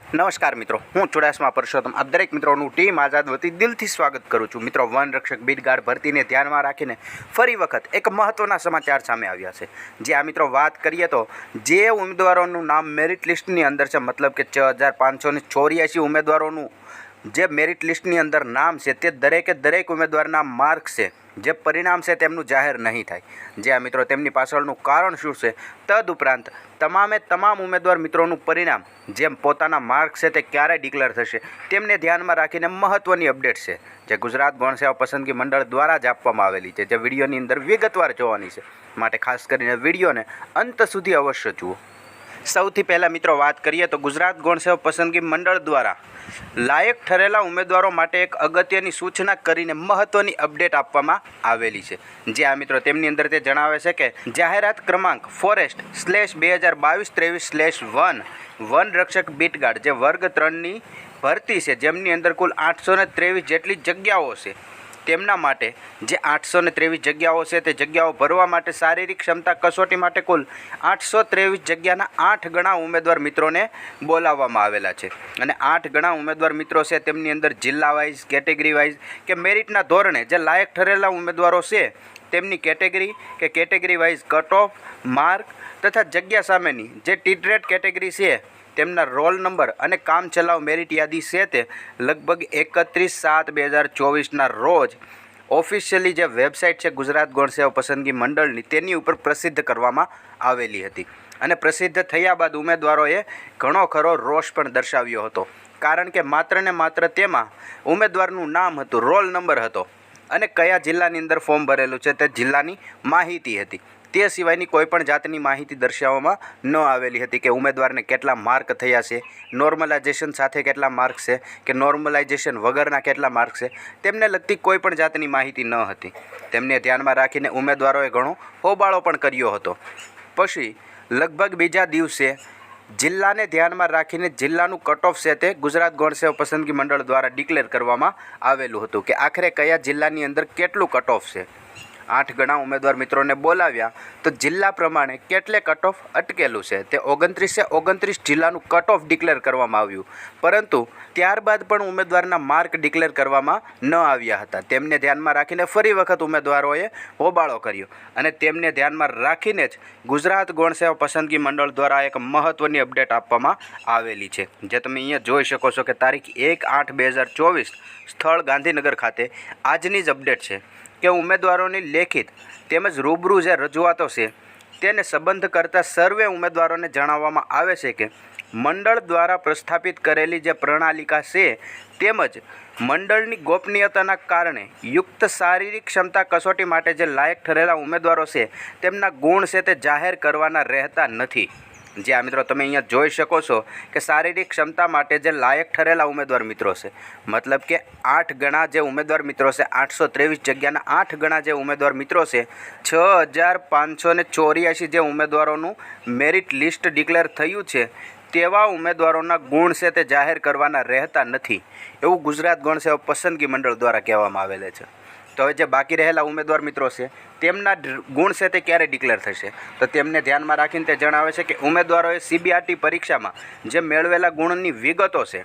નમસ્કાર મિત્રો, હું ચુડાસમા પરસોત્તમ આપ દરેક મિત્રોનું ટીમ આઝાદ વતી દિલથી સ્વાગત કરું છું. મિત્રો, વન રક્ષક બીટગાર્ડ ભરતીને ધ્યાનમાં રાખીને ફરી વખત એક મહત્ત્વના સમાચાર સામે આવ્યા છે. જે આ મિત્રો વાત કરીએ તો જે ઉમેદવારોનું નામ મેરિટ લિસ્ટની અંદર છે, મતલબ કે 6584 ઉમેદવારોનું જે મેરિટ લિસ્ટની અંદર નામ છે, તે દરેકે દરેક ઉમેદવારના માર્ક્સ છે, જે પરિણામ છે તેમનું જાહેર નહીં થાય. જે આ મિત્રો તેમની પાછળનું કારણ શું છે, તદુપરાંત તમામ ઉમેદવાર મિત્રોનું પરિણામ જેમ પોતાના માર્ક્સ છે તે ક્યારે ડિક્લેર થશે તેમને ધ્યાનમાં રાખીને મહત્ત્વની અપડેટ છે, જે ગુજરાત ગૌણ સેવા પસંદગી મંડળ દ્વારા જ આપવામાં આવેલી છે, જે વિડીયોની અંદર વિગતવાર જોવાની છે. માટે ખાસ કરીને વિડીયોને અંત સુધી અવશ્ય જુઓ. સૌથી પહેલાં મિત્રો વાત કરીએ તો ગુજરાત ગૌણ સેવા પસંદગી મંડળ દ્વારા લાયક ઠરેલા ઉમેદવારો માટે એક અગત્યની સૂચના કરીને મહત્ત્વની અપડેટ આપવામાં આવેલી છે. જે આ મિત્રો તેમની અંદર તે જણાવે છે કે જાહેરાત ક્રમાંક ફોરેસ્ટ/2022/1 વન રક્ષક બીટગાર્ડ જે વર્ગ 3ની ભરતી છે, જેમની અંદર કુલ 823 જેટલી જગ્યાઓ છે, તેમના માટે જે 823 જગ્યાઓ છે તે જગ્યાઓ ભરવા માટે શારીરિક ક્ષમતા કસોટી માટે કુલ 823 જગ્યાના 8 ગણા ઉમેદવાર મિત્રોને બોલાવવામાં આવેલા છે. અને 8 ગણા ઉમેદવાર મિત્રો છે તેમની અંદર જિલ્લા વાઇઝ, કેટેગરી વાઇઝ કે મેરિટના ધોરણે જે લાયક ઠરેલા ઉમેદવારો છે તેમની category wise cut off mark તથા જગ્યા સામેની જે ટીટ્રેટ કેટેગરી છે તેમના રોલ નંબર અને કામચલાઉ મેરિટ યાદી છે તે લગભગ 31/7/2024ના રોજ ઓફિશિયલી જે વેબસાઇટ છે ગુજરાત ગૌણ સેવા પસંદગી મંડળની તેની ઉપર પ્રસિદ્ધ કરવામાં આવેલી હતી. અને પ્રસિદ્ધ થયા બાદ ઉમેદવારોએ ઘણો ખરો રોષ પણ દર્શાવ્યો હતો, કારણ કે માત્ર ને માત્ર તેમાં ઉમેદવારનું નામ હતું, રોલ નંબર હતો અને કયા જિલ્લાની અંદર ફોર્મ ભરેલું છે તે જિલ્લાની માહિતી હતી. તે સિવાયની કોઈપણ જાતની માહિતી દર્શાવવામાં ન આવેલી હતી કે ઉમેદવારને કેટલા માર્ક થયા છે, નોર્મલાઇઝેશન સાથે કેટલા માર્ક છે કે નોર્મલાઇઝેશન વગરના કેટલા માર્ક છે, તેમને લગતી કોઈપણ જાતની માહિતી ન હતી. તેમને ધ્યાનમાં રાખીને ઉમેદવારોએ ઘણો હોબાળો પણ કર્યો હતો. પછી લગભગ બીજા દિવસે જિલ્લાને ધ્યાનમાં રાખીને જિલ્લાનું કટ ઓફ છે તે ગુજરાત ગૌણ સેવા પસંદગી મંડળ દ્વારા ડિક્લેર કરવામાં આવેલું હતું કે આખરે કયા જિલ્લાની અંદર કેટલું કટ ઓફ છે. 8 ગણા ઉમેદવાર મિત્રોને બોલાવ્યા તો જિલ્લા પ્રમાણે કેટલે કટ ઓફ અટકેલું છે તે 29 જિલ્લાનું કટ ઓફ ડિક્લેર કરવામાં આવ્યું, પરંતુ ત્યારબાદ પણ ઉમેદવારના માર્ક ડિક્લેર કરવામાં ન આવ્યા હતા. તેમને ધ્યાનમાં રાખીને ફરી વખત ઉમેદવારોએ હોબાળો કર્યો અને તેમને ધ્યાનમાં રાખીને જ ગુજરાત ગૌણ સેવા પસંદગી મંડળ દ્વારા એક મહત્ત્વની અપડેટ આપવામાં આવેલી છે, જે તમે અહીંયા જોઈ શકો છો કે તારીખ 1/8/2024 સ્થળ ગાંધીનગર ખાતે આજની જ અપડેટ છે કે ઉમેદવારોની લેખિત તેમજ રૂબરૂ જે રજૂઆતો છે તેને સંબંધ કરતા સર્વે ઉમેદવારોને જણાવવામાં આવે છે કે મંડળ દ્વારા પ્રસ્થાપિત કરેલી જે પ્રણાલિકા છે તેમજ મંડળની ગોપનીયતાના કારણે યુક્ત શારીરિક ક્ષમતા કસોટી માટે જે લાયક ઠરેલા ઉમેદવારો છે તેમના ગુણ છે તે જાહેર કરવાના રહેતા નથી. જે આ મિત્રો તમે અહીંયા જોઈ શકો છો કે શારીરિક ક્ષમતા માટે જે લાયક ઠરેલા ઉમેદવાર મિત્રો છે, મતલબ કે 8 ગણા જે ઉમેદવાર મિત્રો છે, 823 જગ્યાના 8 ગણા જે ઉમેદવાર મિત્રો છે, 6584 જે ઉમેદવારોનું મેરિટ લિસ્ટ ડિક્લેર થયું છે તેવા ઉમેદવારોના ગુણ છે તે જાહેર કરવાના રહેતા નથી, એવું ગુજરાત ગૌણ સેવા પસંદગી મંડળ દ્વારા કહેવામાં આવેલું છે. તો હવે જે બાકી રહેલા ઉમેદવાર મિત્રો છે તેમના ગુણ છે તે ક્યારે ડિક્લેર થશે, તો તેમને ધ્યાનમાં રાખીને તે જણાવે છે કે ઉમેદવારોએ CBRT પરીક્ષામાં જે મેળવેલા ગુણની વિગતો છે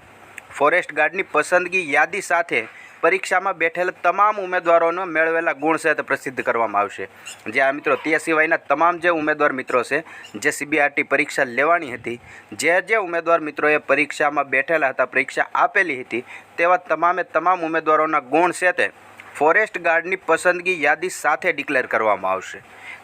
ફોરેસ્ટ ગાર્ડની પસંદગી યાદી સાથે પરીક્ષામાં બેઠેલા તમામ ઉમેદવારોનો મેળવેલા ગુણ છે તે પ્રસિદ્ધ કરવામાં આવશે. જે આ મિત્રો તે સિવાયના તમામ જે ઉમેદવાર મિત્રો છે જે CBRT પરીક્ષા લેવાની હતી, જે ઉમેદવાર મિત્રોએ પરીક્ષામાં બેઠેલા હતા, પરીક્ષા આપેલી હતી, તેવા તમામ ઉમેદવારોના ગુણ છે તે ફોરેસ્ટ ગાર્ડની પસંદગી યાદી સાથે ડિક્લેર કરવામાં આવશે,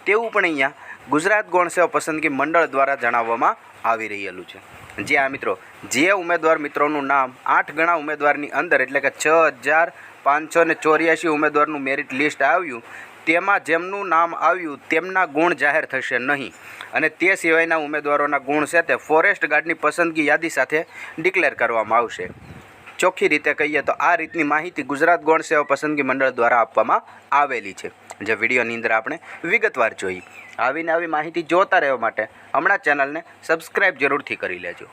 તેવું પણ અહીંયા ગુજરાત ગૌણ સેવા પસંદગી મંડળ દ્વારા જણાવવામાં આવી રહેલું છે. જે આ મિત્રો જે ઉમેદવાર મિત્રોનું નામ 8 ગણા ઉમેદવારની અંદર એટલે કે 6584 ઉમેદવારનું મેરિટ લિસ્ટ આવ્યું, તેમાં જેમનું નામ આવ્યું તેમના ગુણ જાહેર થશે નહીં અને તે સિવાયના ઉમેદવારોના ગુણ છે તે ફોરેસ્ટ ગાર્ડની પસંદગી યાદી સાથે ડિક્લેર કરવામાં આવશે. ચોખ્ખી રીતે કહીએ તો આ રીતની માહિતી ગુજરાત ગૌણ સેવા પસંદગી મંડળ દ્વારા આપવામાં આવેલી છે, જે વિડીયોની અંદર આપણે વિગતવાર જોઈ. આવી માહિતી જોતા રહેવા માટે હમણાં ચેનલને સબસ્ક્રાઈબ જરૂરથી કરી લેજો.